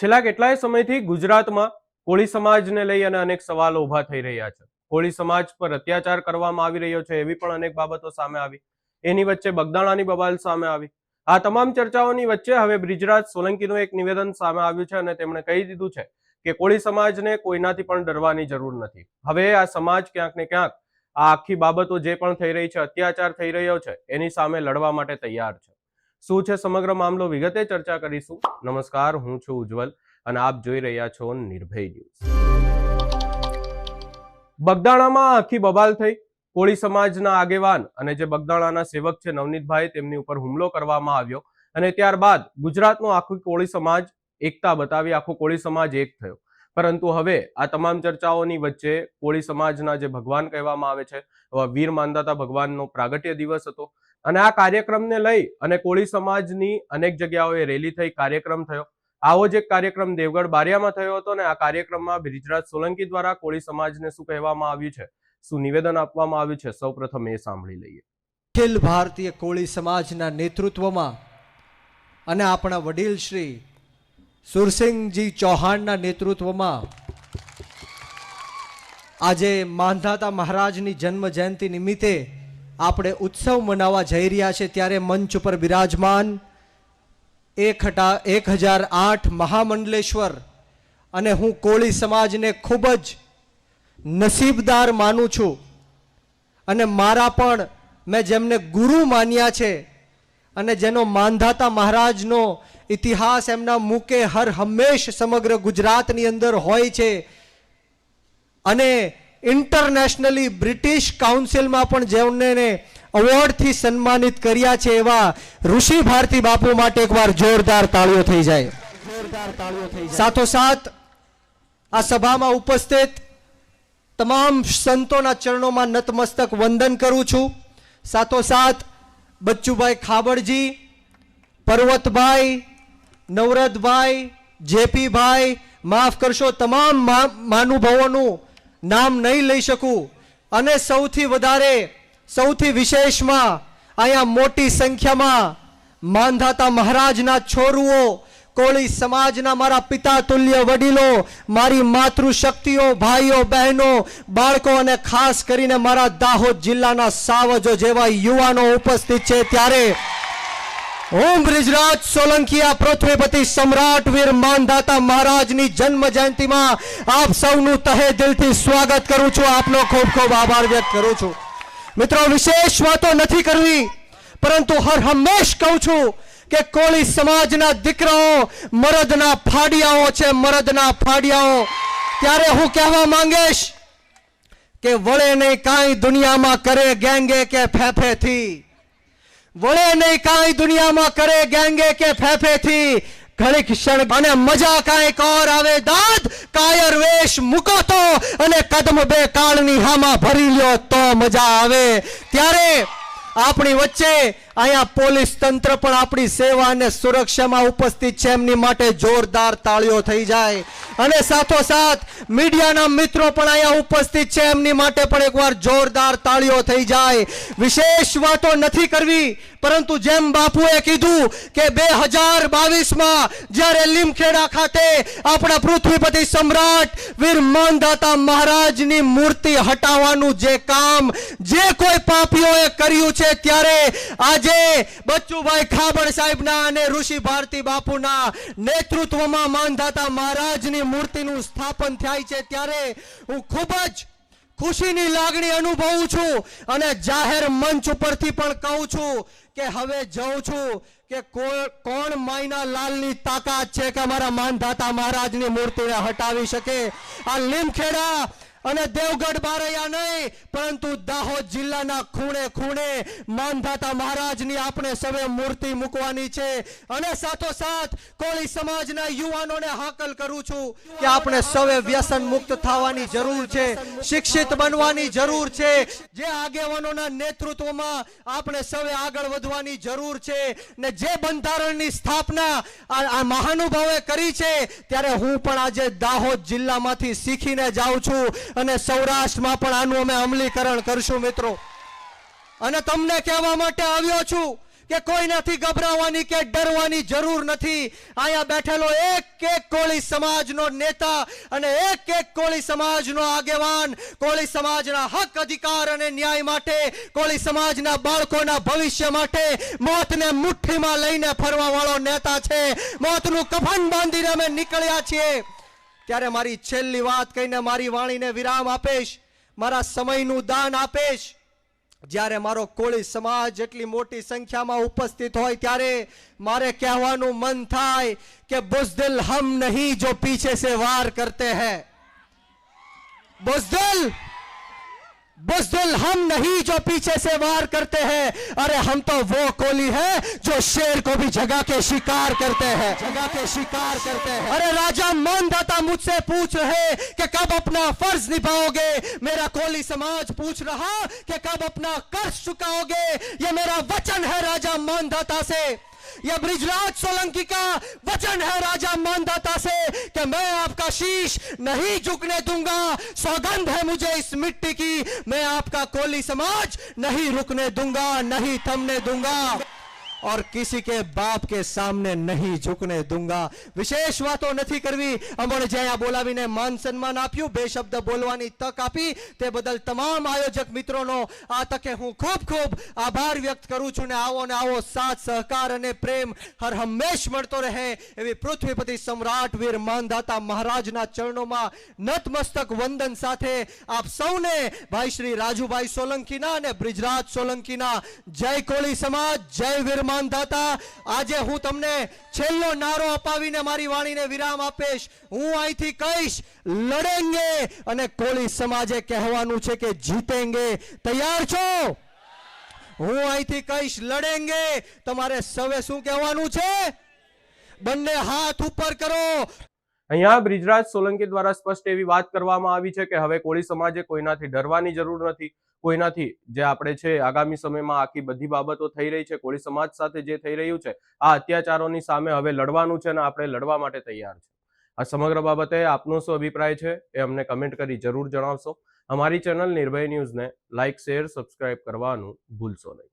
છેલ્લા કેટલાય સમયથી ગુજરાતમાં કોળી સમાજને લઈ અને અનેક સવાલો ઊભા થઈ રહ્યા છે. કોળી સમાજ પર અત્યાચાર કરવામાં આવી રહ્યો છે એવી પણ અનેક બાબતો સામે આવી. એની વચ્ચે બગદાણાની બબાલ સામે આવી. આ તમામ ચર્ચાઓની વચ્ચે હવે બ્રિજરાજ સોલંકીનું એક નિવેદન સામે આવ્યું છે અને તેમણે કહી દીધું છે કે કોળી સમાજને કોઈનાથી પણ ડરવાની જરૂર નથી. હવે આ સમાજ ક્યાંક ને ક્યાંક આ આખી બાબતો જે પણ થઈ રહી છે, અત્યાચાર થઈ રહ્યો છે, એની સામે લડવા માટે તૈયાર છે. શું છે સમગ્ર મામલો, વિગતે ચર્ચા કરીશું. નમસ્કાર, હું છું ઉજ્જવલ અને આપ જોઈ રહ્યા છો નિર્ભય ન્યૂઝ. બગદાણામાં આખી બબાલ થઈ. કોળી સમાજના આગેવાન અને જે બગદાણાના સેવક છે નવનીતભાઈ, તેમની ઉપર હુમલો કરવામાં આવ્યો અને ત્યારબાદ ગુજરાતનો આખો કોળી સમાજ એકતા બતાવી, આખો કોળી સમાજ એક થયો. પરંતુ હવે આ તમામ ચર્ચાઓની વચ્ચે કોળી સમાજના જે ભગવાન કહેવામાં આવે છે, વીર માંધાતા ભગવાનનો પ્રાગટ્ય દિવસ હતો અને આ કાર્યક્રમને લઈ અને કોળી સમાજની અનેક જગ્યાઓએ રેલી થઈ, કાર્યક્રમ થયો. આવો જ એક કાર્યક્રમ દેવગઢ બારિયામાં થયો હતો અને આ કાર્યક્રમમાં બ્રિજરાજ સોલંકી દ્વારા કોળી સમાજને શું કહેવામાં આવ્યું છે, શું નિવેદન આપવામાં આવ્યું છે, સૌપ્રથમ એ સાંભળી લઈએ. અખિલ ભારતીય કોળી સમાજના નેતૃત્વમાં અને આપણા વડીલ શ્રી સુરસિંહજી ચૌહાણના નેતૃત્વમાં આજે માંધાતા મહારાજની જન્મ જયંતિ નિમિત્તે આપણે ઉત્સવ મનાવવા જઈ રહ્યા છે. ત્યારે મંચ ઉપર બિરાજમાન 1008 મહામંડલેશ્વર અને હું કોળી સમાજને ખૂબ જ નસીબદાર માનું છું અને મારા પણ મેં જેમને ગુરુ માન્યા છે અને જેનો માંધાતા મહારાજનો ઇતિહાસ એમના મુકે હર હંમેશ સમગ્ર ગુજરાતની અંદર હોય છે અને ઇન્ટરનેશનલી બ્રિટિશ કાઉન્સિલમાં પણ જેમને એવોર્ડથી સન્માનિત કર્યા છે એવા ઋષિ ભારતી બાપુ માટે એકવાર જોરદાર તાળીઓ થઈ જાય. સાથોસાથ આ સભામાં ઉપસ્થિત તમામ સંતોના ચરણોમાં નતમસ્તક વંદન કરું છું. સાથોસાથ બચ્ચુભાઈ ખાબડજી, પર્વતભાઈ, નવરતભાઈ, જેપીભાઈ, માફ કરશો, તમામ મહાનુભાવોનું નામ નહીં લઈ શકું અને સૌથી વધારે સૌથી વિશેષમાં અહીંયા મોટી સંખ્યામાં માંધાતા મહારાજના છોરુઓ, કોળી સમાજના મારા પિતા તુલ્ય વડીલો, મારી માતૃશક્તિઓ, ભાઈઓ બહેનો, બાળકો અને ખાસ કરીને મારા દાહોદ જિલ્લાના સાવજો જેવા યુવાનો ઉપસ્થિત છે. ત્યારે હું બ્રિજરાજ સોલંકી પૃથ્વીપતિ સમ્રાટ વીર માંધાતા મહારાજની જન્મ જયંતિમાં આપ સૌનું તહે દિલથી સ્વાગત કરું છું. આપનો ખૂબ ખૂબ આભાર વ્યક્ત કરું છું. મિત્રો, વિશેષ વાતો નથી કરવી, પરંતુ હર હંમેશ કહું છું કે કોળી સમાજના દીકરાઓ મરદના ફાડિયાઓ છે, મરદના ફાડિયાઓ. ત્યારે હું કહેવા માંગીશ કે વળે નહીં કાંઈ દુનિયામાં કરે ગેંગે કે ફેફેથી, વળે નહીં કાંઈ દુનિયામાં કરે ગેંગે કે ફેફેથી, ઘડીક ક્ષણ અને મજા કાંઈક ઓર આવે દાદ, કાયર વેશ મૂકો તો અને કદમ બે કાળની હામાં ભરી લ્યો તો મજા આવે. ત્યારે આપણી વચ્ચે અહીંયા પોલીસ તંત્ર પણ આપણી સેવા અને સુરક્ષામાં ઉપસ્થિત છે, એમની માટે જોરદાર તાળીઓ થઈ જાય. અને સાથોસાથ મીડિયાના મિત્રો પણ અહીંયા ઉપસ્થિત છે, એમની માટે પણ એકવાર જોરદાર તાળીઓ થઈ જાય. વિશેષ વાતો નથી કરવી, પરંતુ જેમ બાપુએ કીધું કે 2022માં જ્યારે લીમખેડા ખાતે આપણા પૃથ્વીપતિ સમ્રાટ વીર માંધાતા મહારાજની મૂર્તિ હટાવવાનું જે કામ જે કોઈ પાપીઓએ કર્યું છે, ત્યારે આજે બચ્ચુભાઈ ખાબડ સાહેબના અને ઋષિ ભારતી બાપુના નેતૃત્વમાં માંધાતા મહારાજની મૂર્તિનું સ્થાપન થાય છે. ત્યારે હું ખૂબ જ ખુશીની લાગણી અનુભવું છું અને જાહેર મંચ ઉપરથી પણ કહું છું કે હવે જઉં છું કે કોણ માયના લાલની તાકાત છે કે અમારા માંધાતા મહારાજની મૂર્તિને હટાવી શકે. આ લીમખેડા અને દેવગઢ બારૈયા નહીં, પરંતુ દાહોદ જિલ્લાના ખૂણે ખૂણે માંધાતા મહારાજની આપણે સવે મૂર્તિ મૂકવાની છે. અને સાથોસાથ કોળી સમાજના યુવાનોને હાકલ કરું છું કે આપણે સવે વ્યસન મુક્ત થવાની જરૂર છે, શિક્ષિત બનવાની જરૂર છે. જે આગેવાનોના નેતૃત્વમાં આપણે સવે આગળ વધવાની જરૂર છે ને જે બંધારણની સ્થાપના આ મહાનુભાવે કરી છે, ત્યારે હું પણ આજે દાહોદ જિલ્લામાંથી શીખીને જાઉં છું અને સૌરાષ્ટ્રમાં પણ આનું અમે અમલીકરણ કરશું. મિત્રો, અને તમને કહેવા માટે આવ્યો છું કે કોઈનાથી ગભરાવાની કે ડરવાની જરૂર નથી. અહીંયા બેઠેલો એક એક કોળી સમાજનો નેતા અને એક કોળી સમાજનો આગેવાન કોળી સમાજના હક અધિકાર અને ન્યાય માટે, કોળી સમાજના બાળકોના ભવિષ્ય માટે મોતને મુઠ્ઠીમાં લઈને ફરવા વાળો નેતા છે. મોતનું કફન બાંધીને અમે નીકળ્યા છીએ. ત્યારે મારી છેલ્લી વાત કહીને મારી વાણીને વિરામ આપીશ, મારા સમયનું દાન આપીશ. જ્યારે મારો કોળી સમાજ એટલી મોટી સંખ્યામાં ઉપસ્થિત હોય ત્યારે મારે કહેવાનું મન થાય કે બુઝદિલ હમ નહીં જો પીછે સે વાર કરતે हैं, बुज़दिल बुज़दिल हम नहीं जो पीछे से वार करते हैं, अरे हम तो वो कोली है जो शेर को भी जगा के शिकार करते हैं, जगा के शिकार करते हैं. अरे राजा मानदाता मुझसे पूछ रहे कि कब अपना फर्ज निभाओगे, मेरा कोली समाज पूछ रहा कि कब अपना कर्ज चुकाओगे. ये मेरा वचन है राजा मानदाता से, यह बृजराज सोलंकी का वचन है राजा मानदाता से कि मैं आपका शीश नहीं झुकने दूंगा. सौगंध है मुझे इस मिट्टी की, मैं आपका कोली समाज नहीं रुकने दूंगा, नहीं थमने दूंगा और किसी के बाप के सामने नहीं झुकने दूंगा. વિશેષ વાતો નથી કરવી. અમને જ્યાં બોલાવીને માન સન્માન આપ્યું, બે શબ્દ બોલવાની તક આપી તે બદલ તમામ આયોજક મિત્રોનો આ તકે હું ખૂબ ખૂબ આભાર વ્યક્ત કરું છું. ને આવો સાથ સહકાર અને પ્રેમ હર હંમેશ મળતો રહે એવી પૃથ્વીપતિ સમ્રાટ વીર માનદાતા મહારાજના ચરણોમાં નતમસ્તક વંદન સાથે આપ સૌને ભાઈ શ્રી રાજુભાઈ સોલંકીના અને બ્રિજરાજ સોલંકીના જય કોળી સમાજ, જય વીર માનદાતા. આજે હું તમને છેલ્લો નારો અપાવીને મારી વાણીને વિરામ આપીશ. હું અહીંથી કહીશ લડેંગે અને કોળી સમાજે કહેવાનું છે કે જીતેંગે. તૈયાર છો? હું અહીંથી કહીશ લડેંગે, તમારે સૌએ શું કહેવાનું છે? બંને હાથ ઉપર કરો. અહીંયા બ્રિજરાજ સોલંકી દ્વારા સ્પષ્ટ એવી વાત કરવામાં આવી છે કે હવે કોળી સમાજે કોઈનાથી ડરવાની જરૂર નથી. કોઈનાથી જે આપણે છે આગામી સમયમાં આખી બધી બાબતો થઈ રહી છે, કોળી સમાજ સાથે જે થઈ રહ્યું છે, આ અત્યાચારોની સામે હવે લડવાનું છે અને આપણે લડવા માટે તૈયાર છે. આ સમગ્ર બાબતે આપનો શું અભિપ્રાય છે એ અમને કમેન્ટ કરી જરૂર જણાવશો. અમારી ચેનલ નિર્ભય ન્યૂઝને લાઇક, શેર, સબસ્ક્રાઇબ કરવાનું ભૂલશો નહીં.